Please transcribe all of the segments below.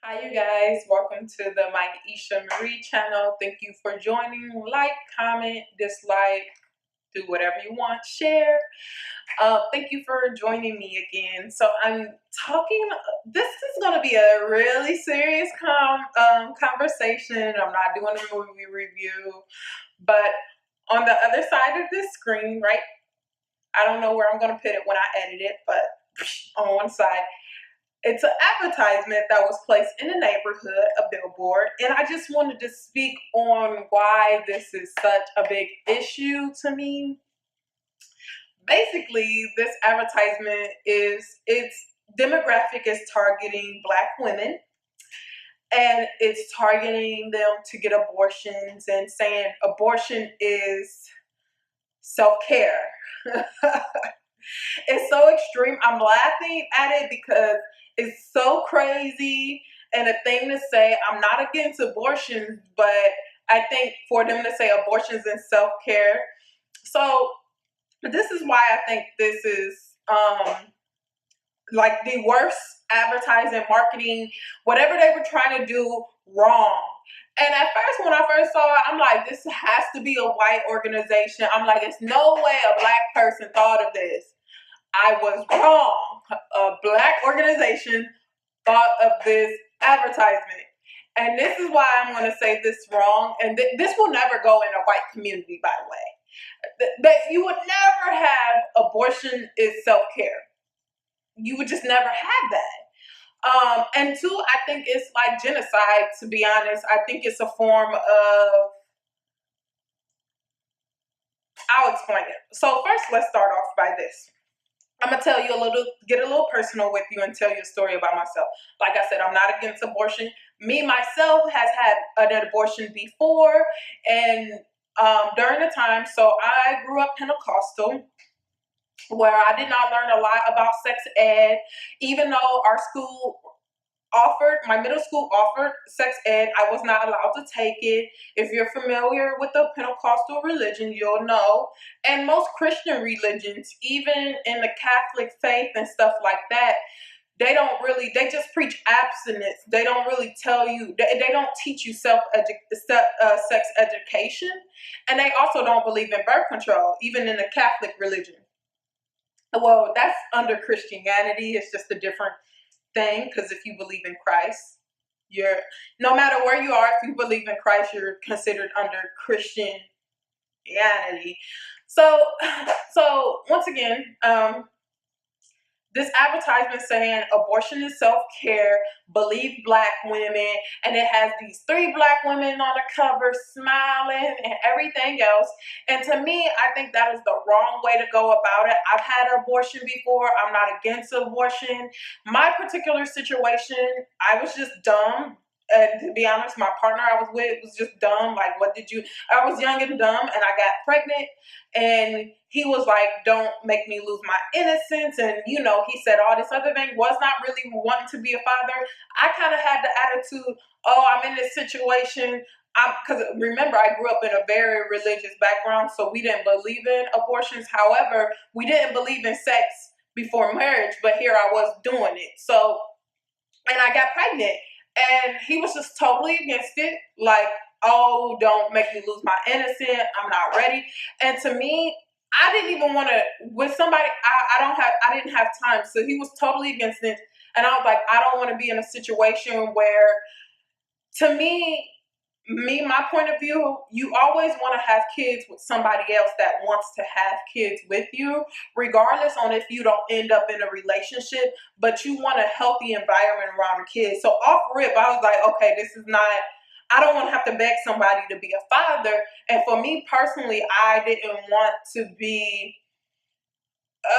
Hi, you guys. Welcome to the Mike Isha Marie channel. Thank you for joining. Like, comment, dislike, do whatever you want, share. Thank you for joining me again. So I'm talking. This is going to be a really serious conversation. I'm not doing a movie review, but on the other side of this screen, right? I don't know where I'm going to put it when I edit it, but on one side. It's an advertisement that was placed in the neighborhood, a billboard, and I just wanted to speak on why this is such a big issue to me. Basically, this advertisement its demographic is targeting Black women, and it's targeting them to get abortions and saying abortion is self-care. It's so extreme. I'm laughing at it because it's so crazy and a thing to say. I'm not against abortions, but I think for them to say abortions and self-care. So this is why I think this is like the worst advertising, marketing, whatever they were trying to do wrong. And at first, when I first saw it, I'm like, this has to be a white organization. I'm like, it's no way a Black person thought of this. I was wrong. A Black organization thought of this advertisement. And this is why I'm going to say this wrong. And this will never go in a white community, by the way. That you would never have abortion is self-care. You would just never have that. And two, I think it's like genocide, to be honest. I think it's a form of, I'll explain it. So first, let's start off by this. I'm gonna tell you get a little personal with you and tell you a story about myself. Like I said, I'm not against abortion. Me, myself, has had an abortion before, and during the time, so I grew up Pentecostal, where I did not learn a lot about sex ed, even though my middle school offered sex ed. I was not allowed to take it. If you're familiar with the Pentecostal religion, you'll know. And most Christian religions, even in the Catholic faith and stuff like that, they just preach abstinence. They don't really tell you, they don't teach you sex education. And they also don't believe in birth control, even in the Catholic religion. Well, that's under Christianity. It's just a different thing, because if you believe in Christ, you're, no matter where you are, if you believe in Christ, you're considered under Christianity. So once again, this advertisement saying abortion is self-care, believe Black women, and it has these 3 Black women on the cover smiling and everything else. And to me, I think that is the wrong way to go about it. I've had an abortion before. I'm not against abortion. My particular situation, I was just dumb. And to be honest, my partner I was with was just dumb. Like, I was young and dumb, and I got pregnant, and he was like, don't make me lose my innocence. And, he said all this other thing, was not really wanting to be a father. I kind of had the attitude, oh, I'm in this situation. Because remember, I grew up in a very religious background, so we didn't believe in abortions. However, we didn't believe in sex before marriage, but here I was doing it. So, and I got pregnant. And he was just totally against it. Like, oh, don't make me lose my innocence. I'm not ready. And to me, I didn't even want to, with somebody, I didn't have time. So he was totally against it. And I was like, I don't want to be in a situation where, to me, my point of view, you always want to have kids with somebody else that wants to have kids with you, regardless on if you don't end up in a relationship, but you want a healthy environment around the kids. So off rip, I was like, okay, this is not, I don't want to have to beg somebody to be a father. And for me personally, I didn't want to be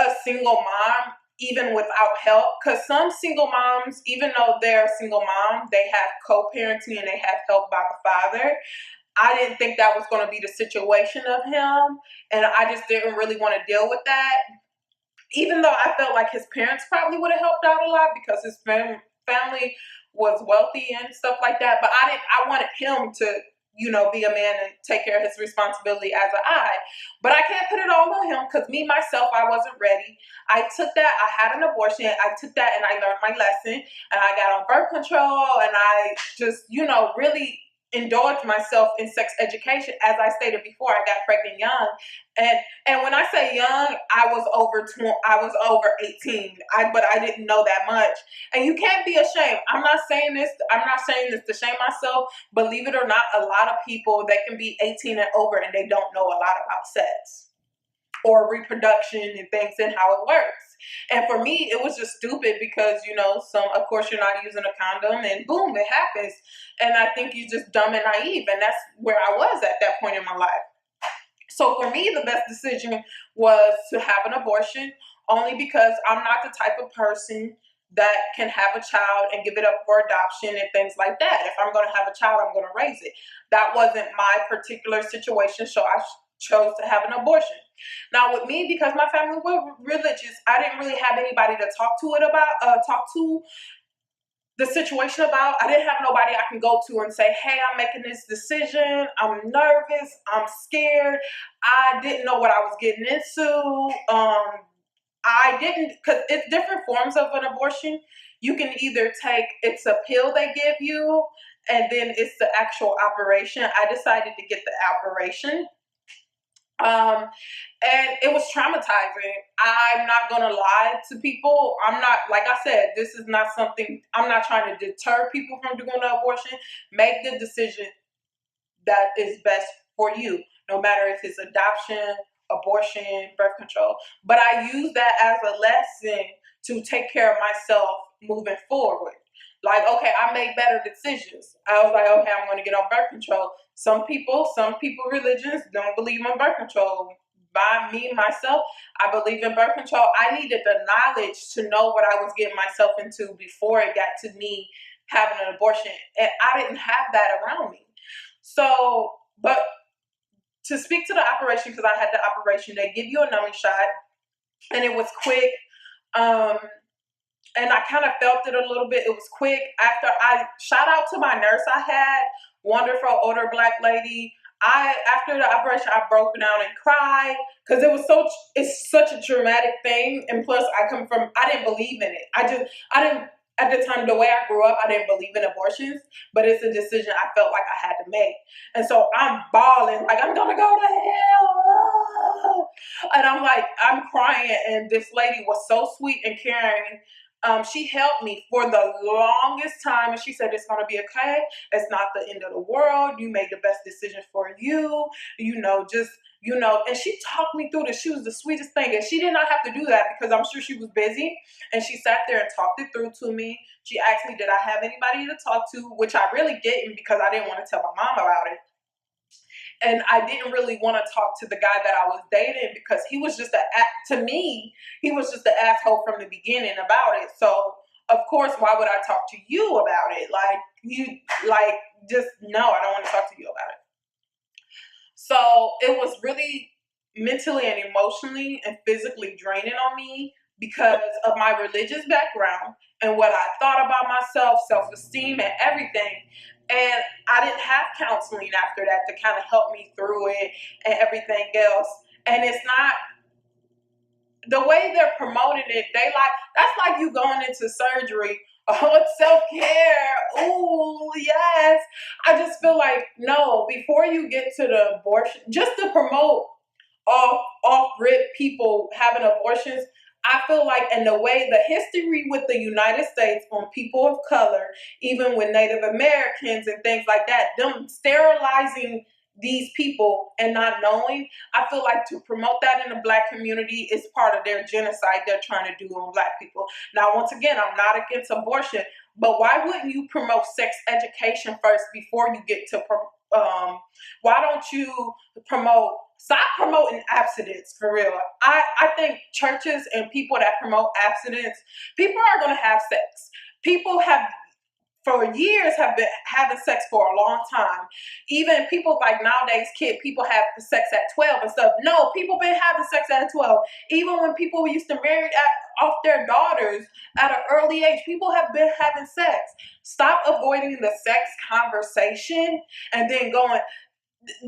a single mom, even without help, because some single moms, even though they're a single mom, they have co-parenting and they have help by the father. I didn't think that was going to be the situation of him, and I just didn't really want to deal with that, even though I felt like his parents probably would have helped out a lot because his family was wealthy and stuff like that. But I wanted him to be a man and take care of his responsibility as an I. But I can't put it all on him because me, myself, I wasn't ready. I took that. I had an abortion. I took that and I learned my lesson. And I got on birth control and I just, really indulged myself in sex education. As I stated before, I got pregnant young. And when I say young, I was over 18. But I didn't know that much. And you can't be ashamed. I'm not saying this to shame myself. Believe it or not, a lot of people, they can be 18 and over and they don't know a lot about sex or reproduction and things and how it works. And for me, it was just stupid because, of course you're not using a condom and boom, it happens. And I think you're just dumb and naive. And that's where I was at that point in my life. So for me, the best decision was to have an abortion, only because I'm not the type of person that can have a child and give it up for adoption and things like that. If I'm going to have a child, I'm going to raise it. That wasn't my particular situation, so I chose to have an abortion. Now with me, because my family were religious, I didn't really have anybody to talk to the situation about. I didn't have nobody I can go to and say, hey, I'm making this decision. I'm nervous. I'm scared. I didn't know what I was getting into. I didn't, because it's different forms of an abortion. You can either it's a pill they give you, and then it's the actual operation. I decided to get the operation. And it was traumatizing. I'm not gonna lie to people. I'm not, like I said, this is not something, I'm not trying to deter people from doing an abortion. Make the decision that is best for you, no matter if it's adoption, abortion, birth control. But I use that as a lesson to take care of myself moving forward. Like, okay, I made better decisions. I was like, okay, I'm going to get on birth control. Some people religions don't believe in birth control. By me, myself, I believe in birth control. I needed the knowledge to know what I was getting myself into before it got to me having an abortion. And I didn't have that around me. So, but to speak to the operation, because I had the operation, they give you a numbing shot and it was quick. And I kind of felt it a little bit. It was quick. Shout out to my nurse I had, wonderful older Black lady. After the operation, I broke down and cried because it's such a traumatic thing. And plus I didn't believe in it. I didn't, at the time, the way I grew up, I didn't believe in abortions, but it's a decision I felt like I had to make. And so I'm bawling, like, I'm going to go to hell. And I'm crying. And this lady was so sweet and caring. She helped me for the longest time. And she said, it's going to be okay. It's not the end of the world. You made the best decision for you. And she talked me through this. She was the sweetest thing. And she did not have to do that because I'm sure she was busy. And she sat there and talked it through to me. She asked me, did I have anybody to talk to? Which I really didn't, because I didn't want to tell my mom about it. And I didn't really want to talk to the guy that I was dating because he was just to me, he was just an asshole from the beginning about it. So of course, why would I talk to you about it? No, I don't want to talk to you about it. So it was really mentally and emotionally and physically draining on me because of my religious background and what I thought about myself, self-esteem and everything. And I didn't have counseling after that to kind of help me through it and everything else. And it's not the way they're promoting it. That's like you going into surgery. Oh, it's self-care. Ooh, yes. I just feel like, no, before you get to the abortion, just to promote off-rip people having abortions, I feel like, in the way the history with the United States on people of color, even with Native Americans and things like that, them sterilizing these people and not knowing, I feel like to promote that in the Black community is part of their genocide they're trying to do on Black people. Now, once again, I'm not against abortion, but why wouldn't you promote sex education first before you get to, why don't you stop promoting abstinence for real? I think churches and people that promote abstinence, people are going to have sex. for years have been having sex for a long time. Even people like nowadays, people have sex at 12 and stuff. No, people been having sex at 12. Even when people used to marry off their daughters at an early age, people have been having sex. Stop avoiding the sex conversation and then going,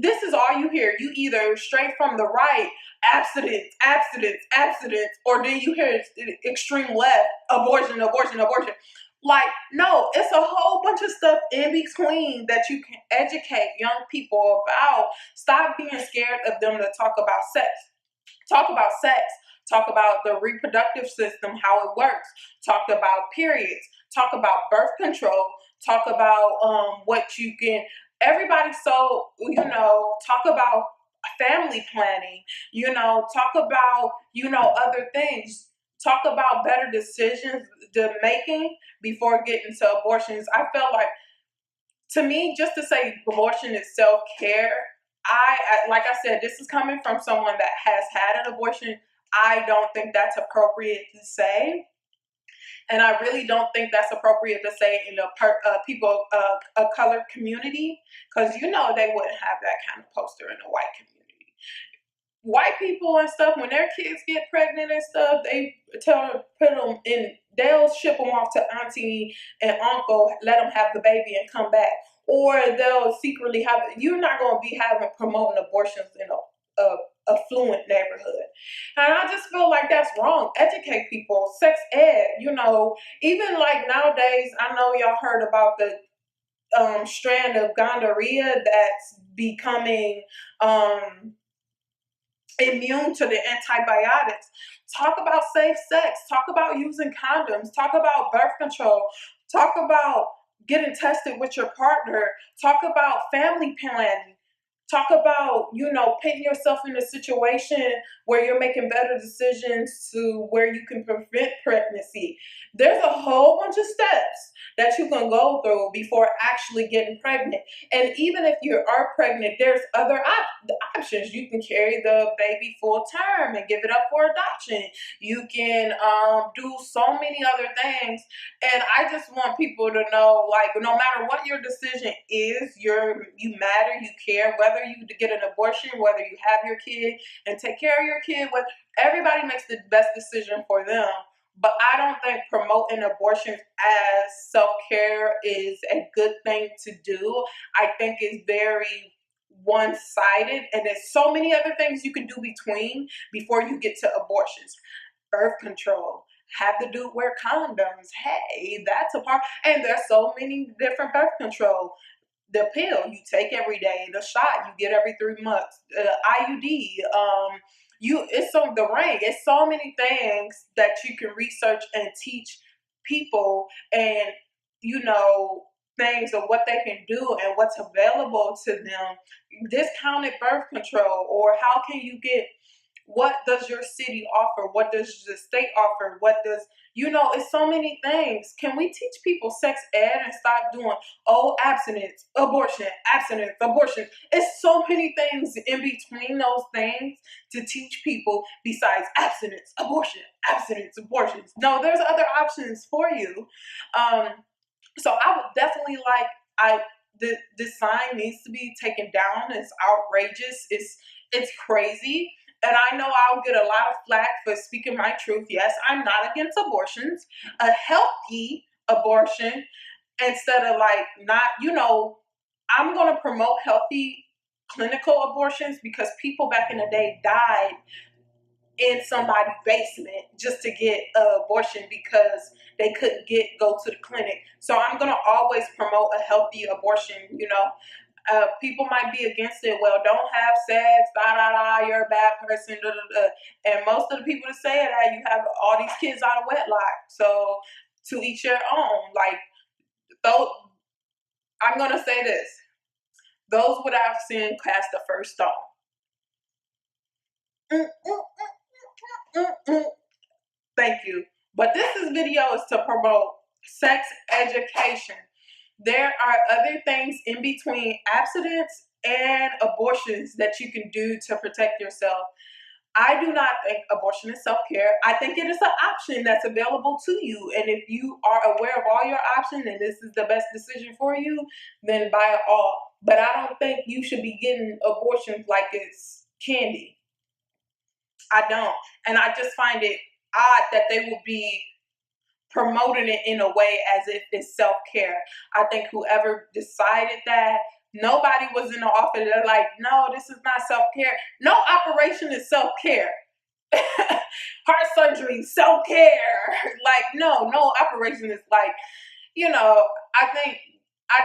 this is all you hear. You either straight from the right, abstinence, abstinence, abstinence, or then you hear extreme left, abortion, abortion, abortion. Like, no, it's a whole bunch of stuff in between that you can educate young people about. Stop being scared of them to talk about sex. Talk about sex. Talk about the reproductive system, how it works. Talk about periods. Talk about birth control. Talk about what you can. Everybody, so, talk about family planning. Talk about, other things. Talk about better decisions the making before getting to abortions. I felt like, to me, just to say abortion is self-care, like I said, this is coming from someone that has had an abortion. I don't think that's appropriate to say. And I really don't think that's appropriate to say in a colored community, because they wouldn't have that kind of poster in a white community. White people and stuff, when their kids get pregnant and stuff, they they'll ship them off to auntie and uncle, let them have the baby and come back. Or they'll secretly have, you're not going to be promoting abortions in a affluent neighborhood. And I just feel like that's wrong. Educate people, sex ed, even like nowadays, I know y'all heard about the strand of gonorrhea that's becoming immune to the antibiotics. Talk about safe sex. Talk about using condoms. Talk about birth control. Talk about getting tested with your partner. Talk about family planning. Talk about, putting yourself in a situation where you're making better decisions to where you can prevent pregnancy. There's a whole bunch of steps that you can go through before actually getting pregnant. And even if you are pregnant, there's other options. You can carry the baby full term and give it up for adoption. You can do so many other things. And I just want people to know, like, no matter what your decision is, you matter, you care, whether you get an abortion, whether you have your kid and take care of your kid, everybody makes the best decision for them. But I don't think promoting abortions as self-care is a good thing to do. I think it's very one-sided, and there's so many other things you can do before you get to abortions. Birth control. Have the dude wear condoms. Hey, that's a part. And there's so many different birth control. The pill you take every day, the shot you get every 3 months, the IUD, the ring. It's so many things that you can research and teach people, and things of what they can do and what's available to them. Discounted birth control, or how can you get, what does your city offer? What does the state offer? It's so many things. Can we teach people sex ed and stop doing, abstinence, abortion, abstinence, abortion? It's so many things in between those things to teach people besides abstinence, abortion, abstinence, abortions. No, there's other options for you. So I would definitely this sign needs to be taken down. It's outrageous. It's crazy. And I know I'll get a lot of flack for speaking my truth. Yes, I'm not against abortions. A healthy abortion, instead of I'm going to promote healthy clinical abortions, because people back in the day died in somebody's basement just to get an abortion because they couldn't go to the clinic. So I'm going to always promote a healthy abortion, people might be against it. Well, don't have sex, you're a bad person, And most of the people that say that, you have all these kids out of wedlock. So to each their own. I'm going to say this. Those without sin cast the first stone. Thank you. But this video is to promote sex education. There are other things in between abstinence and abortions that you can do to protect yourself. I do not think abortion is self-care. I think it is an option that's available to you. And if you are aware of all your options and this is the best decision for you, then buy it all. But I don't think you should be getting abortions like it's candy. I don't. And I just find it odd that they will be promoting it in a way as if it's self-care. I think whoever decided that, nobody was in the office. They're like, no, this is not self-care. No operation is self-care. Heart surgery, self-care. Like, no operation is like, you know, I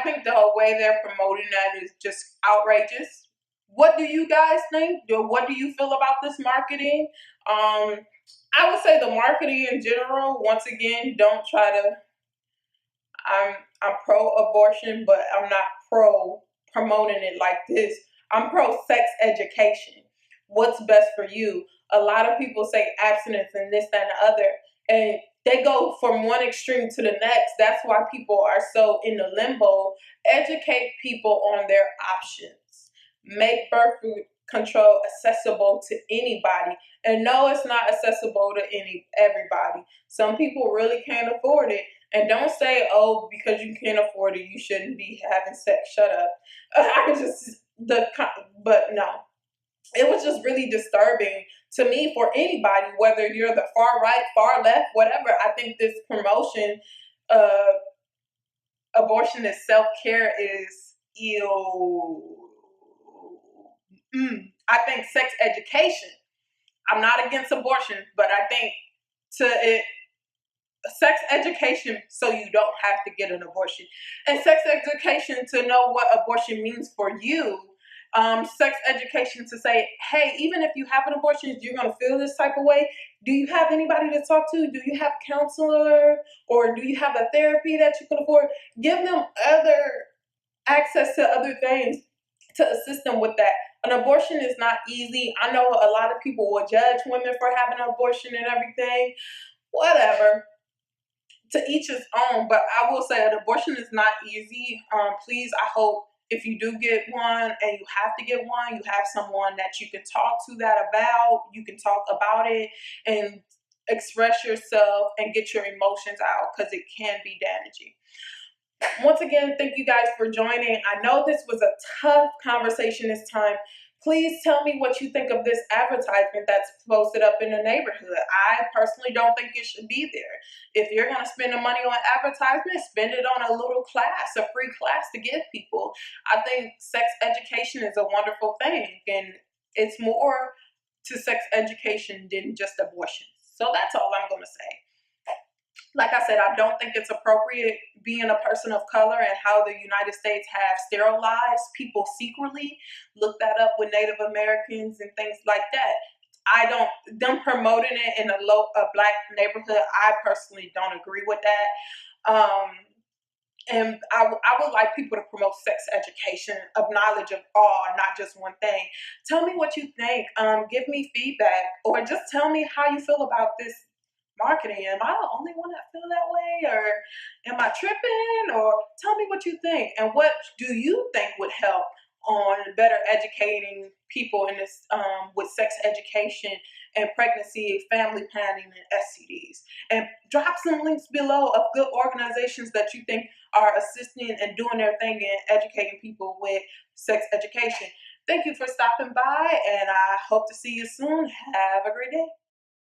think the way they're promoting that is just outrageous. What do you guys think? What do you feel about this marketing? I would say the marketing in general, once again, don't try to. I'm pro-abortion, but I'm not pro promoting it like this. I'm pro-sex education. What's best for you? A lot of people say abstinence and this, that, and the other, and they go from one extreme to the next. That's why people are so in the limbo. Educate people on their options. Make birth control accessible to anybody. And no, it's not accessible to everybody. Some people really can't afford it. And don't say, oh, because you can't afford it, you shouldn't be having sex. Shut up. But no. It was just really disturbing to me for anybody, whether you're the far right, far left, whatever. I think this promotion, abortion is self-care is ill. I think sex education. I'm not against abortion, but I think sex education so you don't have to get an abortion, and sex education to know what abortion means for you. Sex education to say, hey, even if you have an abortion, you're going to feel this type of way. Do you have anybody to talk to? Do you have a counselor, or do you have a therapy that you can afford? Give them other access to other things to assist them with that. An abortion is not easy. I know a lot of people will judge women for having an abortion and everything. Whatever. To each his own. But I will say an abortion is not easy. Please, I hope if you do get one and you have to get one, you have someone that you can talk to that about. You can talk about it and express yourself and get your emotions out, because it can be damaging. Once again, thank you guys for joining. I know this was a tough conversation this time. Please tell me what you think of this advertisement that's posted up in the neighborhood. I personally don't think it should be there. If you're going to spend the money on advertisement, spend it on a little class, a free class to give people. I think sex education is a wonderful thing, and it's more to sex education than just abortion. So that's all I'm going to say. Like I said, I don't think it's appropriate being a person of color and how the United States have sterilized people secretly. Look that up with Native Americans and things like that. Them promoting it in a black neighborhood, I personally don't agree with that. And I would like people to promote sex education, of knowledge of all, not just one thing. Tell me what you think. Give me feedback, or just tell me how you feel about this marketing. Am I the only one that feel that way, or am I tripping? Or tell me what you think, and what do you think would help on better educating people in this with sex education and pregnancy, family planning, and STDs. And drop some links below of good organizations that you think are assisting and doing their thing and educating people with sex education. Thank you for stopping by, and I hope to see you soon. Have a great day.